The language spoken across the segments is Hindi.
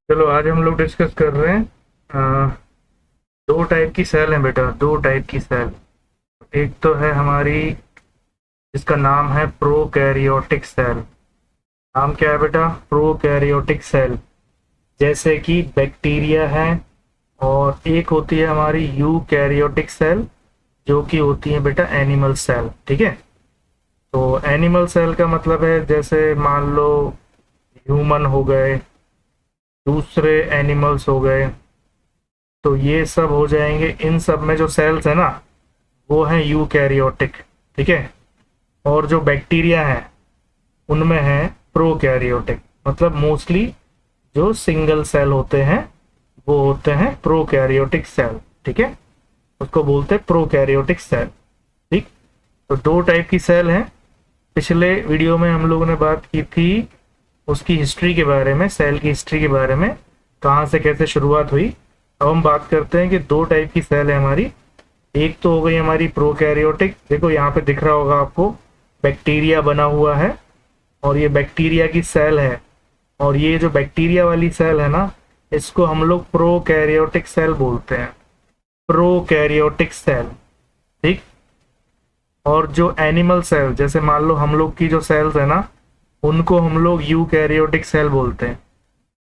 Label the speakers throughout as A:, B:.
A: चलो आज हम लोग डिस्कस कर रहे हैं। दो टाइप की सेल हैं बेटा, दो टाइप की सेल। एक तो है हमारी जिसका नाम है प्रोकैरियोटिक सेल। नाम क्या है बेटा? Prokaryotic cell. जैसे कि बैक्टीरिया है। और एक होती है हमारी यूकैरियोटिक सेल, जो कि होती है बेटा एनिमल सेल। ठीक है। तो एनिमल सेल का मतलब है जैसे मान लो ह्यूमन हो गए, दूसरे एनिमल्स हो गए, तो ये सब हो जाएंगे। इन सब में जो सेल्स है ना, वो है यूकैरियोटिक। ठीक है। और जो बैक्टीरिया है उनमें है प्रोकैरियोटिक। मतलब मोस्टली जो सिंगल सेल होते हैं वो होते हैं प्रोकैरियोटिक सेल। ठीक है। उसको बोलते हैं प्रोकैरियोटिक सेल। ठीक। तो दो टाइप की सेल हैं। पिछले वीडियो में हम लोगों ने बात की थी उसकी हिस्ट्री के बारे में, सेल की हिस्ट्री के बारे में, कहाँ से कैसे शुरुआत हुई। अब हम बात करते हैं कि दो टाइप की सेल है हमारी। एक तो हो गई हमारी प्रोकैरियोटिक। देखो यहाँ पे दिख रहा होगा आपको, बैक्टीरिया बना हुआ है और ये बैक्टीरिया की सेल है। और ये जो बैक्टीरिया वाली सेल है ना, इसको हम लोग प्रोकैरियोटिक सेल बोलते हैं। Prokaryotic cell. ठीक। और जो एनिमल सेल, जैसे मान लो हम लोग की जो सेल्स है ना, उनको हम लोग यूकैरियोटिक सेल बोलते हैं।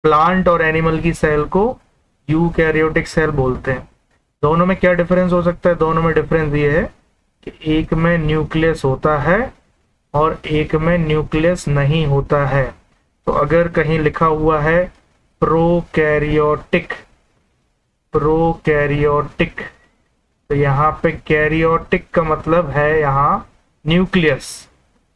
A: प्लांट और एनिमल की सेल को यूकैरियोटिक सेल बोलते हैं। दोनों में क्या डिफरेंस हो सकता है? दोनों में डिफरेंस ये है कि एक में न्यूक्लियस होता है और एक में न्यूक्लियस नहीं होता है। तो अगर कहीं लिखा हुआ है प्रोकैरियोटिक, प्रोकैरियोटिक, तो यहाँ पे कैरियोटिक का मतलब है यहाँ न्यूक्लियस,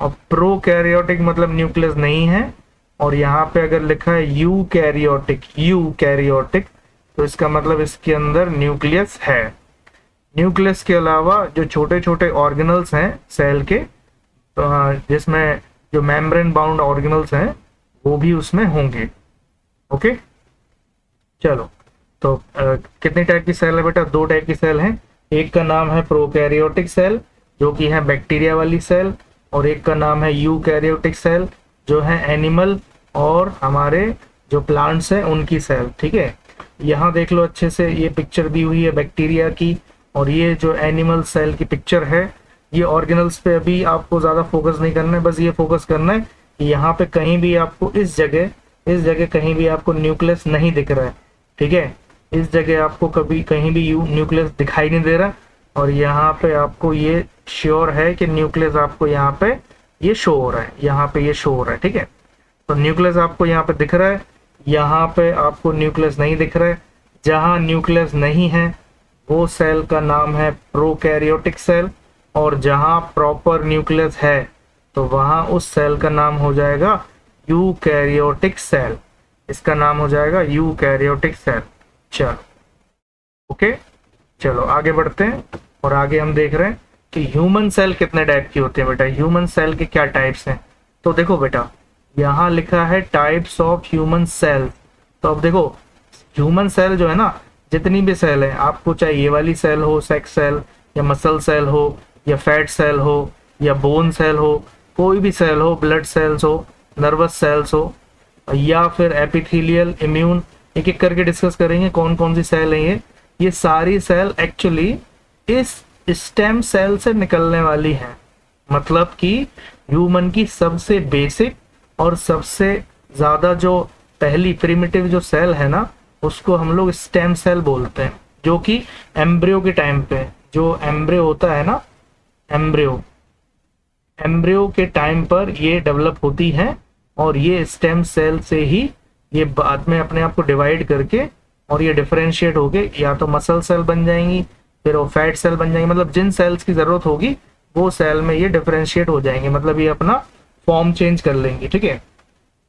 A: और प्रोकैरियोटिक मतलब न्यूक्लियस नहीं है। और यहाँ पे अगर लिखा है यूकैरियोटिक, यूकैरियोटिक, तो इसका मतलब इसके अंदर न्यूक्लियस है। न्यूक्लियस के अलावा जो छोटे छोटे ऑर्गेनल्स हैं सेल के, जिसमें जो मेम्ब्रेन बाउंड ऑर्गेनल्स हैं, वो भी उसमें होंगे। ओके। चलो। तो कितनी टाइप की सेल है बेटा? दो टाइप की सेल है। एक का नाम है प्रोकैरियोटिक सेल, जो कि है बैक्टीरिया वाली सेल, और एक का नाम है यूकैरियोटिक सेल, जो है एनिमल और हमारे जो प्लांट्स हैं उनकी सेल। ठीक है। यहाँ देख लो अच्छे से, ये पिक्चर दी हुई है बैक्टीरिया की, और ये जो एनिमल सेल की पिक्चर है। ये ऑर्गेनल्स पे अभी आपको ज़्यादा फोकस नहीं करना है, बस ये फोकस करना है कि यहाँ पे कहीं भी आपको इस जगह कहीं भी आपको न्यूक्लियस नहीं दिख रहा है। ठीक है। इस जगह आपको कभी कहीं भी न्यूक्लियस दिखाई नहीं दे रहा, और यहाँ पे आपको ये श्योर है कि न्यूक्लियस आपको यहाँ पे ये शो हो रहा है, यहाँ पे ये शो हो रहा है। ठीक है। तो न्यूक्लियस आपको यहाँ पे दिख रहा है, यहाँ पे आपको न्यूक्लियस नहीं दिख रहा है। जहाँ न्यूक्लियस नहीं है वो सेल का नाम है प्रोकैरियोटिक सेल, और जहाँ प्रॉपर न्यूक्लियस है तो वहाँ उस सेल का नाम हो जाएगा यूकैरियोटिक सेल। इसका नाम हो जाएगा यूकैरियोटिक सेल। चलो। ओके। चलो आगे बढ़ते हैं, और आगे हम देख रहे हैं कि ह्यूमन सेल कितने टाइप की होती है बेटा। ह्यूमन सेल के क्या टाइप्स हैं? तो देखो बेटा, यहाँ लिखा है टाइप्स ऑफ ह्यूमन सेल। तो अब देखो, ह्यूमन सेल जो है ना, जितनी भी सेल है, आपको चाहे ये वाली सेल हो, सेक्स सेल, या मसल सेल हो, या फैट सेल हो, या बोन सेल हो, कोई भी सेल हो, ब्लड सेल्स हो, नर्वस सेल्स हो, या फिर एपिथेलियल, इम्यून, एक एक करके डिस्कस करेंगे कौन कौन सी सेल है ये सारी सेल एक्चुअली इस स्टेम सेल से निकलने वाली है। मतलब कि ह्यूमन की सबसे बेसिक और सबसे ज्यादा जो पहली प्रिमिटिव जो सेल है ना, उसको हम लोग स्टेम सेल बोलते हैं। जो कि एम्ब्रियो के टाइम पे, जो एम्ब्रियो होता है ना, एम्ब्रियो, एम्ब्रियो के टाइम पर ये डेवलप होती है, और ये स्टेम सेल से ही ये बाद में अपने आप को डिवाइड करके और ये डिफरेंशिएट होके या तो मसल सेल बन जाएंगी, फिर वो फैट सेल बन जाएंगी। मतलब जिन सेल्स की जरूरत होगी वो सेल में ये डिफरेंशिएट हो जाएंगे, मतलब ये अपना फॉर्म चेंज कर लेंगे। ठीक है।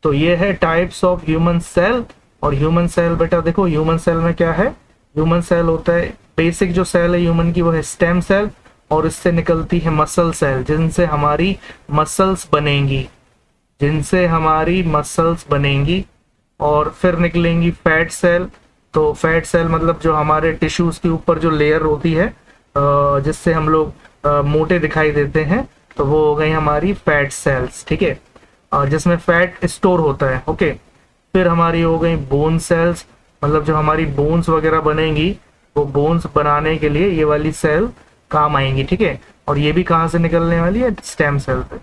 A: तो ये है टाइप्स ऑफ ह्यूमन सेल। और ह्यूमन सेल बेटा देखो, ह्यूमन सेल में क्या है? ह्यूमन सेल होता है, बेसिक जो सेल है ह्यूमन की वो है स्टेम सेल, और इससे निकलती है मसल सेल, जिनसे हमारी मसल्स बनेंगी, जिनसे हमारी मसल्स बनेंगी। और फिर निकलेंगी फैट सेल। तो फैट सेल मतलब जो हमारे टिश्यूज के ऊपर जो लेयर होती है, जिससे हम लोग मोटे दिखाई देते हैं, तो वो हो गई हमारी फैट सेल्स। ठीक है। जिसमें फैट स्टोर होता है। ओके। फिर हमारी हो गई बोन सेल्स, मतलब जो हमारी बोन्स वगैरह बनेंगी वो बोन्स बनाने के लिए ये वाली सेल काम आएंगी, ठीक है। और ये भी कहाँ से निकलने वाली है, स्टेम सेल से।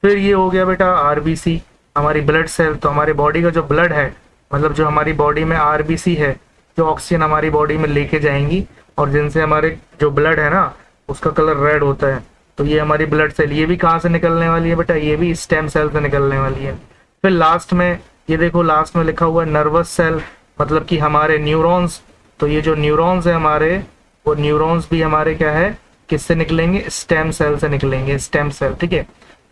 A: फिर ये हो गया बेटा आरबीसी, हमारी ब्लड सेल। तो हमारी बॉडी का जो ब्लड है, मतलब जो हमारी बॉडी में आरबीसी है, जो ऑक्सीजन हमारी बॉडी में लेके जाएंगी और जिनसे हमारे जो ब्लड है ना उसका कलर रेड होता है, तो ये हमारी ब्लड सेल, ये भी कहाँ से निकलने वाली है बेटा, ये भी स्टेम सेल से निकलने वाली है। फिर लास्ट में ये देखो, लास्ट में लिखा हुआ है नर्वस सेल, मतलब कि हमारे न्यूरॉन्स। तो ये जो न्यूरॉन्स है हमारे, वो न्यूरॉन्स भी हमारे क्या है, किससे निकलेंगे, स्टेम सेल से निकलेंगे, स्टेम सेल, ठीक है।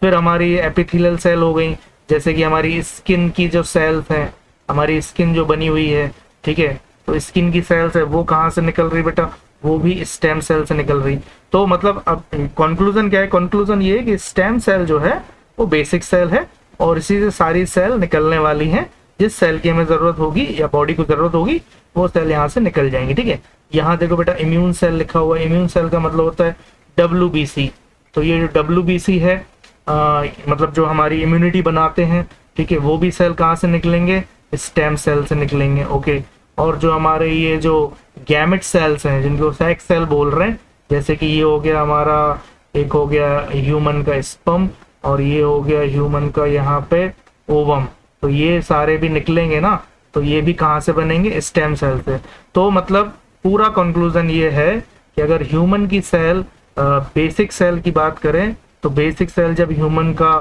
A: फिर हमारी एपिथेलियल सेल हो गई, जैसे कि हमारी स्किन की जो सेल्स हैं, हमारी स्किन जो बनी हुई है, ठीक है, तो स्किन की सेल्स है वो कहाँ से निकल रही बेटा, वो भी स्टेम सेल से निकल रही। तो मतलब अब कंक्लूजन क्या है, कंक्लूजन ये है कि स्टेम सेल जो है वो बेसिक सेल है और इसी से सारी सेल निकलने वाली हैं। जिस सेल की हमें जरूरत होगी या बॉडी को जरूरत होगी वो सेल यहाँ से निकल जाएंगी, ठीक है। यहाँ देखो बेटा इम्यून सेल लिखा हुआ है, इम्यून सेल का मतलब होता है WBC। तो ये जो WBC है मतलब जो हमारी इम्यूनिटी बनाते हैं, ठीक है, वो भी सेल कहाँ से निकलेंगे, स्टेम सेल से निकलेंगे, ओके। और जो हमारे ये जो गैमेट सेल्स हैं जिनको सेक्स सेल बोल रहे हैं, जैसे कि ये हो गया हमारा, एक हो गया ह्यूमन का स्पर्म और ये हो गया ह्यूमन का यहाँ पे ओवम, तो ये सारे भी निकलेंगे ना, तो ये भी कहाँ से बनेंगे, स्टेम सेल से। तो मतलब पूरा कंक्लूजन ये है कि अगर ह्यूमन की सेल बेसिक सेल की बात करें, तो बेसिक सेल जब ह्यूमन का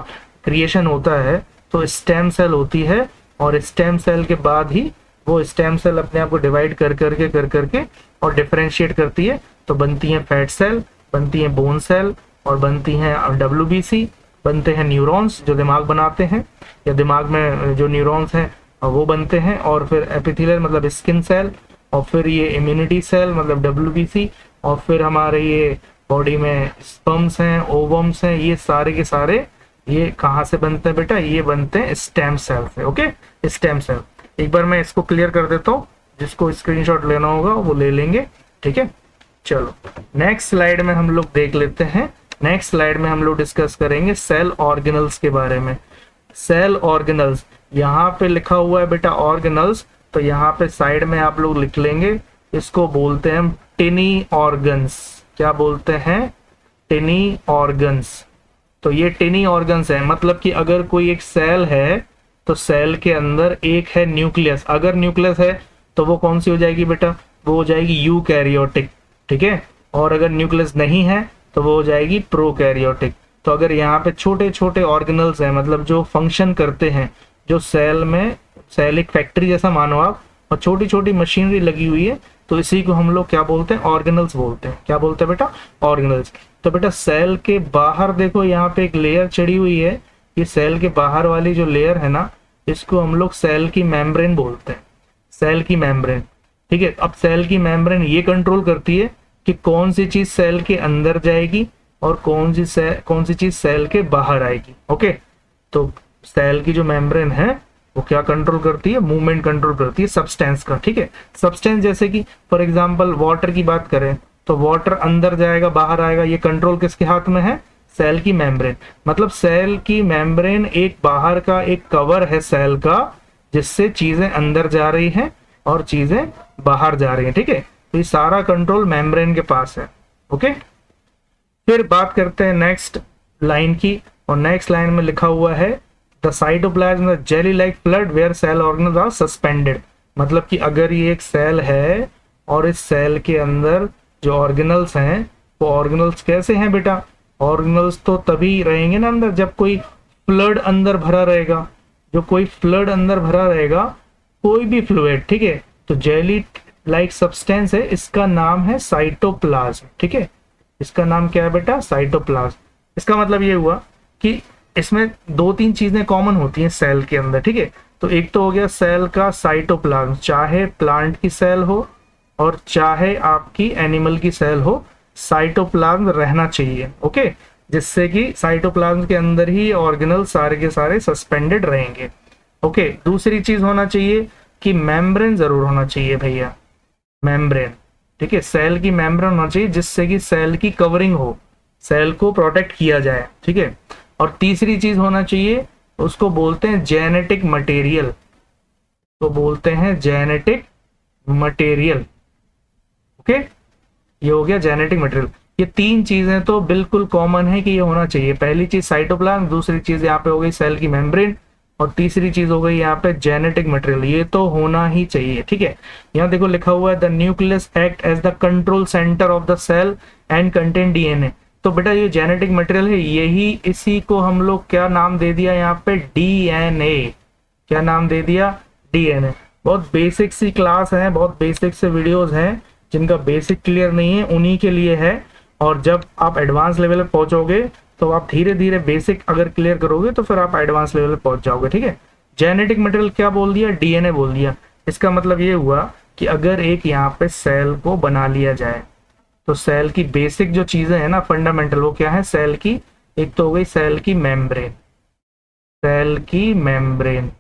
A: क्रिएशन होता है तो स्टेम सेल होती है, और स्टेम सेल के बाद ही वो स्टेम सेल अपने आप को डिवाइड कर करके और डिफरेंशिएट करती है, तो बनती है फैट सेल, बनती है बोन सेल और बनती हैं WBC, बनते हैं न्यूरॉन्स जो दिमाग बनाते हैं, या दिमाग में जो न्यूरॉन्स हैं वो बनते हैं, और फिर एपिथेलियल मतलब स्किन सेल, और फिर ये इम्यूनिटी सेल मतलब WBC, और फिर हमारे ये बॉडी में स्पर्म्स हैं, ओवम्स हैं, ये सारे के सारे ये कहाँ से बनते हैं बेटा, ये बनते हैं स्टेम सेल से, ओके, स्टेम सेल। एक बार मैं इसको क्लियर कर देता हूँ, जिसको स्क्रीनशॉट लेना होगा वो ले लेंगे, ठीक है। चलो नेक्स्ट स्लाइड में हम लोग देख लेते हैं, नेक्स्ट स्लाइड में हम लोग डिस्कस करेंगे सेल ऑर्गेनल्स के बारे में। सेल ऑर्गेनल्स यहाँ पे लिखा हुआ है बेटा ऑर्गेनल्स, तो यहाँ पे साइड में आप लोग लिख लेंगे, इसको बोलते हैं हम टिनी ऑर्गन्स। क्या बोलते हैं, टिनी ऑर्गन्स। तो ये टिनी ऑर्गन्स है, मतलब कि अगर कोई एक सेल है तो सेल के अंदर एक है न्यूक्लियस, अगर न्यूक्लियस है तो वो कौन सी हो जाएगी बेटा, वो हो जाएगी यूकैरियोटिक, ठीक है। और अगर न्यूक्लियस नहीं है तो वो हो जाएगी प्रोकैरियोटिक। तो अगर यहाँ पे छोटे छोटे ऑर्गेनल्स हैं, मतलब जो फंक्शन करते हैं, जो सेल में, सेल एक फैक्ट्री जैसा मानो आप, और छोटी छोटी मशीनरी लगी हुई है, तो इसी को हम लोग क्या बोलते हैं, ऑर्गेनल्स बोलते हैं। क्या बोलते हैं बेटा, ऑर्गेनल्स। तो बेटा सेल के बाहर देखो यहाँ पे एक लेयर चढ़ी हुई है, ये सेल के बाहर वाली जो लेयर है ना, इसको हम लोग सेल की मेम्ब्रेन बोलते हैं, सेल की मेम्ब्रेन, ठीक है। अब सेल की मेम्ब्रेन ये कंट्रोल करती है कि कौन सी चीज सेल के अंदर जाएगी और कौन सी चीज सेल के बाहर आएगी, ओके। तो सेल की जो मेम्ब्रेन है वो क्या कंट्रोल करती है, मूवमेंट कंट्रोल करती है सब्सटेंस का, ठीक है। सब्सटेंस जैसे कि फॉर एग्जांपल वाटर की बात करें तो वाटर अंदर जाएगा बाहर आएगा, ये कंट्रोल किसके हाथ में है, सेल की मेम्ब्रेन। मतलब सेल की मेम्ब्रेन एक बाहर का एक कवर है सेल का, जिससे चीजें अंदर जा रही हैं और चीजें बाहर जा रही हैं, ठीक है। तो ये सारा कंट्रोल मेम्ब्रेन के पास है, ओके। फिर बात करते हैं नेक्स्ट लाइन की, और नेक्स्ट लाइन में लिखा हुआ है the cytoplasm jelly like fluid where cell organelles are suspended. मतलब कि अगर ये एक सेल है और इस सेल के अंदर जो ऑर्गेनल्स हैं, वो ऑर्गेनल्स कैसे हैं बेटा, ऑर्गेनल्स तो तभी रहेंगे ना अंदर जब कोई फ्लड अंदर भरा रहेगा, जो कोई फ्लड अंदर भरा रहेगा, कोई भी फ्लूइड, ठीक है। तो जेली लाइक सब्सटेंस है, इसका नाम है साइटोप्लाज्म, ठीक है। इसका नाम क्या है बेटा, साइटोप्लाज्म। इसका मतलब ये हुआ कि इसमें दो तीन चीजें कॉमन होती हैं सेल के अंदर, ठीक है। तो एक तो हो गया सेल का साइटोप्लाज्म, चाहे प्लांट की सेल हो और चाहे आपकी एनिमल की सेल हो, साइटोप्लाज्म रहना चाहिए, ओके, जिससे कि साइटोप्लाज्म के अंदर ही ऑर्गेनल सारे के सारे सस्पेंडेड रहेंगे, ओके। दूसरी चीज होना चाहिए कि मेम्ब्रेन जरूर होना चाहिए भैया, मेम्ब्रेन, ठीक है। सेल की मेम्ब्रेन होना चाहिए जिससे कि सेल की कवरिंग हो, सेल को प्रोटेक्ट किया जाए, ठीक है। और तीसरी चीज होना चाहिए, उसको बोलते हैं जेनेटिक मटेरियल। तो बोलते हैं जेनेटिक मटेरियल। ओके, ये हो गया जेनेटिक मटेरियल। ये तीन चीजें तो बिल्कुल कॉमन है कि ये होना चाहिए। पहली चीज साइटोप्लाज्म, दूसरी चीज यहाँ पे हो गई सेल की मेम्ब्रेन, और तीसरी चीज हो गई यहाँ पे जेनेटिक मटेरियल। ये तो होना ही चाहिए, ठीक है। यहाँ देखो लिखा हुआ है the nucleus act as the control centre of the cell and contain DNA. तो बेटा ये जेनेटिक मटेरियल है, यही इसी को हम लोग क्या नाम दे दिया यहाँ पे, डीएनए। क्या नाम दे दिया, डीएनए। बहुत बेसिक सी क्लास है, बहुत बेसिक से वीडियोस हैं, जिनका बेसिक क्लियर नहीं है उन्हीं के लिए है। और जब आप एडवांस लेवल पे पहुंचोगे तो आप धीरे धीरे बेसिक अगर क्लियर करोगे तो फिर आप एडवांस लेवल पे पहुंच जाओगे, ठीक है। जेनेटिक मटेरियल क्या बोल दिया, डीएनए बोल दिया। इसका मतलब ये हुआ कि अगर एक यहाँ पे सेल को बना लिया जाए तो सेल की बेसिक जो चीजें हैं ना, फंडामेंटल, वो क्या है, सेल की, एक तो हो गई सेल की मेम्ब्रेन, सेल की मेम्ब्रेन।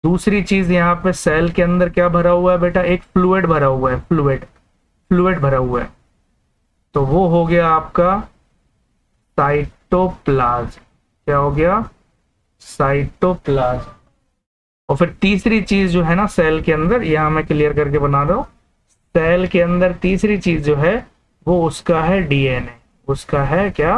A: दूसरी चीज यहाँ पे सेल के अंदर क्या भरा हुआ है बेटा, एक फ्लूइड भरा हुआ है, फ्लूइड भरा हुआ है। तो वो हो गया आपका साइटोप्लाज्म। क्या हो गया, साइटोप्लाज्म। और फिर तीसरी चीज जो है ना सेल के अंदर, यहां मैं क्लियर करके बना रहा हूं, सेल के अंदर तीसरी चीज जो है वो उसका है डीएनए। उसका है क्या,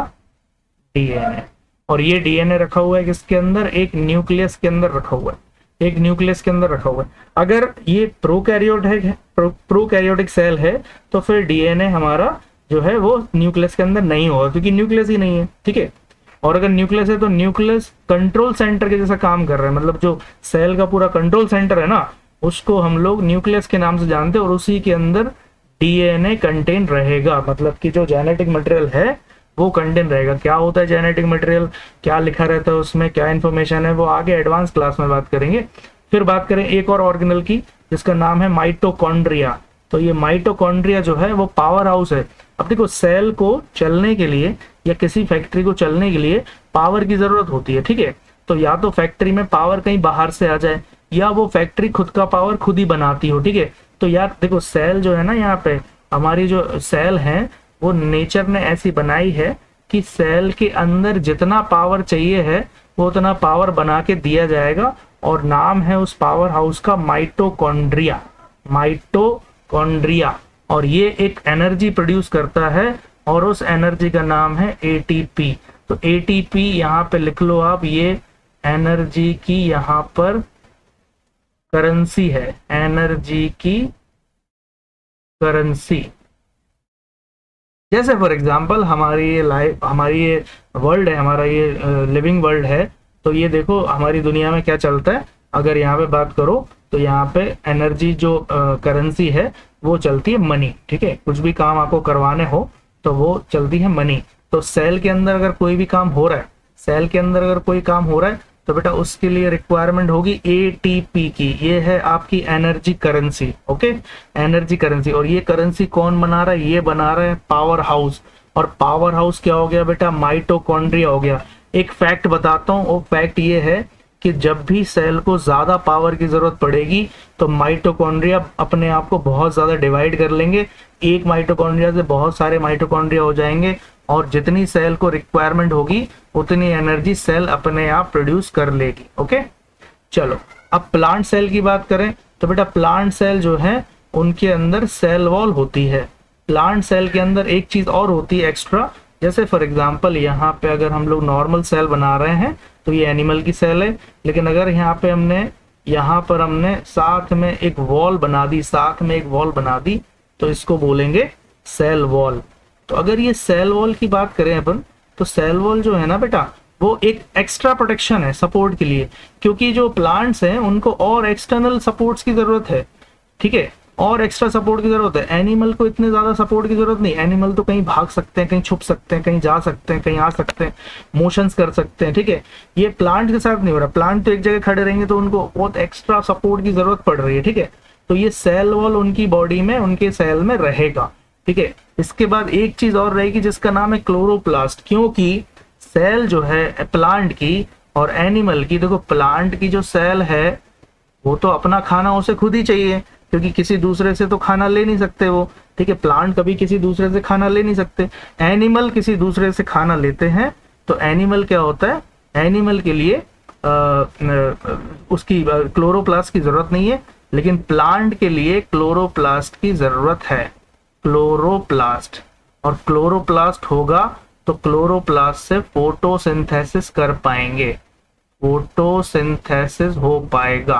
A: डीएनए। और ये डीएनए रखा हुआ है किसके अंदर, एक न्यूक्लियस के अंदर रखा हुआ है, एक न्यूक्लियस के अंदर रखा हुआ है। अगर ये प्रोकैरियोट है, प्रोकैरियोटिक सेल है, तो फिर डीएनए हमारा जो है वो न्यूक्लियस के अंदर नहीं होगा, क्योंकि न्यूक्लियस ही नहीं है, ठीक है। और अगर न्यूक्लियस है तो न्यूक्लियस कंट्रोल सेंटर के जैसा काम कर रहा है, मतलब जो सेल का पूरा कंट्रोल सेंटर है ना, उसको हम लोग न्यूक्लियस के नाम से जानते हैं। और उसी के अंदर डीएनए कंटेन रहेगा, मतलब कि जो जेनेटिक मटेरियल है वो कंटेन रहेगा। क्या होता है जेनेटिक मटेरियल, क्या लिखा रहता है उसमें, क्या इन्फॉर्मेशन है, वो आगे एडवांस क्लास में बात करेंगे। फिर बात करें एक और ऑर्गेनल की, जिसका नाम है माइटोकॉन्ड्रिया। तो ये माइटोकॉन्ड्रिया जो है वो पावर हाउस है। अब देखो सेल को चलने के लिए या किसी फैक्ट्री को चलने के लिए पावर की जरूरत होती है, ठीक है। तो या तो फैक्ट्री में पावर कहीं बाहर से आ जाए, या वो फैक्ट्री खुद का पावर खुद ही बनाती हो, ठीक है। तो यार देखो सेल जो है ना, यहाँ पे हमारी जो सेल है वो नेचर ने ऐसी बनाई है कि सेल के अंदर जितना पावर चाहिए है वो उतना पावर बना के दिया जाएगा। और नाम है उस पावर हाउस का माइटोकॉन्ड्रिया, माइटोकॉन्ड्रिया। और ये एक एनर्जी प्रोड्यूस करता है और उस एनर्जी का नाम है एटीपी। तो एटीपी यहाँ पे लिख लो आप, ये एनर्जी की यहाँ पर करेंसी है, एनर्जी की करेंसी। जैसे फॉर एग्जांपल हमारी ये लाइफ, हमारी ये वर्ल्ड है, हमारा ये लिविंग वर्ल्ड है। तो ये देखो हमारी दुनिया में क्या चलता है, अगर यहाँ पे बात करो तो यहाँ पे एनर्जी जो करेंसी है वो चलती है मनी, ठीक है। कुछ भी काम आपको करवाने हो तो वो चलती है मनी। तो सेल के अंदर अगर कोई भी काम हो रहा है, सेल के अंदर अगर कोई काम हो रहा है तो बेटा उसके लिए रिक्वायरमेंट होगी एटीपी की। ये है आपकी energy currency, okay, energy currency. और ये करेंसी कौन बना रहा है, ये बना रहा है पावर हाउस। और पावर हाउस क्या हो गया बेटा, माइटोकॉन्ड्रिया हो गया। एक फैक्ट बताता हूँ, वो फैक्ट ये है कि जब भी सेल को ज्यादा पावर की जरूरत पड़ेगी तो माइटोकॉन्ड्रिया अपने आप को बहुत ज्यादा डिवाइड कर लेंगे। एक माइटोकॉन्ड्रिया से बहुत सारे माइटोकॉन्ड्रिया हो जाएंगे, और जितनी सेल को रिक्वायरमेंट होगी उतनी एनर्जी सेल अपने आप प्रोड्यूस कर लेगी, ओके। चलो अब प्लांट सेल की बात करें तो बेटा प्लांट सेल जो है उनके अंदर सेल वॉल होती है। प्लांट सेल के अंदर एक चीज और होती है एक्स्ट्रा, जैसे फॉर एग्जांपल यहाँ पे अगर हम लोग नॉर्मल सेल बना रहे हैं तो ये एनिमल की सेल है, लेकिन अगर यहाँ पे हमने साथ में एक वॉल बना दी, साथ में एक वॉल बना दी, तो इसको बोलेंगे सेल वॉल। तो अगर ये सेल वॉल की बात करें अपन, तो सेल वॉल जो है ना बेटा वो एक एक्स्ट्रा प्रोटेक्शन है सपोर्ट के लिए, क्योंकि जो प्लांट्स हैं उनको और एक्सटर्नल सपोर्ट्स की जरूरत है, ठीक है, और एक्स्ट्रा सपोर्ट की जरूरत है। एनिमल को इतने ज्यादा सपोर्ट की जरूरत नहीं। एनिमल तो कहीं भाग सकते हैं, कहीं छुप सकते हैं, कहीं जा सकते हैं, कहीं आ सकते हैं, मोशंस कर सकते हैं, ठीक है। ये प्लांट के साथ नहीं हो रहा। प्लांट तो एक जगह खड़े रहेंगे तो उनको बहुत एक्स्ट्रा सपोर्ट की जरूरत पड़ रही है, ठीक है। तो ये सेल वॉल उनकी बॉडी में, उनके सेल में रहेगा, ठीक है। इसके बाद एक चीज और रहेगी जिसका नाम है क्लोरोप्लास्ट, क्योंकि सेल जो है प्लांट की और एनिमल की, देखो प्लांट की जो सेल है वो तो अपना खाना उसे खुद ही चाहिए, क्योंकि किसी दूसरे से तो खाना ले नहीं सकते वो, ठीक है। प्लांट कभी किसी दूसरे से खाना ले नहीं सकते। एनिमल किसी दूसरे से खाना लेते हैं। तो एनिमल क्या होता है, एनिमल के लिए उसकी क्लोरोप्लास्ट की जरूरत नहीं है, लेकिन प्लांट के लिए क्लोरोप्लास्ट की जरूरत है, क्लोरोप्लास्ट। और क्लोरोप्लास्ट होगा तो क्लोरोप्लास्ट से फोटोसिंथेसिस कर पाएंगे, फोटोसिंथेसिस हो पाएगा।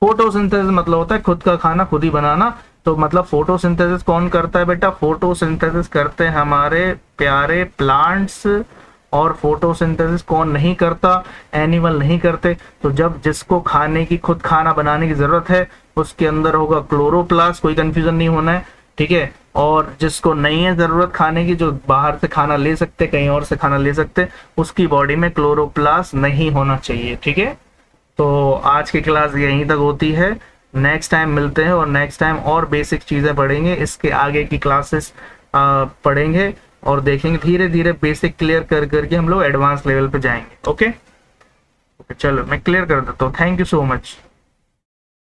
A: फोटोसिंथेसिस मतलब होता है खुद का खाना खुद ही बनाना। तो मतलब फोटोसिंथेसिस कौन करता है बेटा? फोटोसिंथेसिस करते हैं हमारे प्यारे प्लांट्स। और फोटोसिंथेसिस कौन नहीं करता? एनिमल नहीं करते। तो जब जिसको खाने की, खुद खाना बनाने की जरूरत है, उसके अंदर होगा क्लोरोप्लास्ट, कोई कंफ्यूजन नहीं होना है, ठीक है। और जिसको नहीं है जरूरत खाने की, जो बाहर से खाना ले सकते, कहीं और से खाना ले सकते, उसकी बॉडी में क्लोरोप्लास्ट नहीं होना चाहिए, ठीक है। तो आज की क्लास यहीं तक होती है, नेक्स्ट टाइम मिलते हैं और नेक्स्ट टाइम और बेसिक चीज़ें पढ़ेंगे, इसके आगे की क्लासेस पढ़ेंगे और देखेंगे, धीरे धीरे बेसिक क्लियर कर करके हम लोग एडवांस लेवल पे जाएंगे। ओके ओके, चलो मैं क्लियर कर देता हूँ। Thank you so much.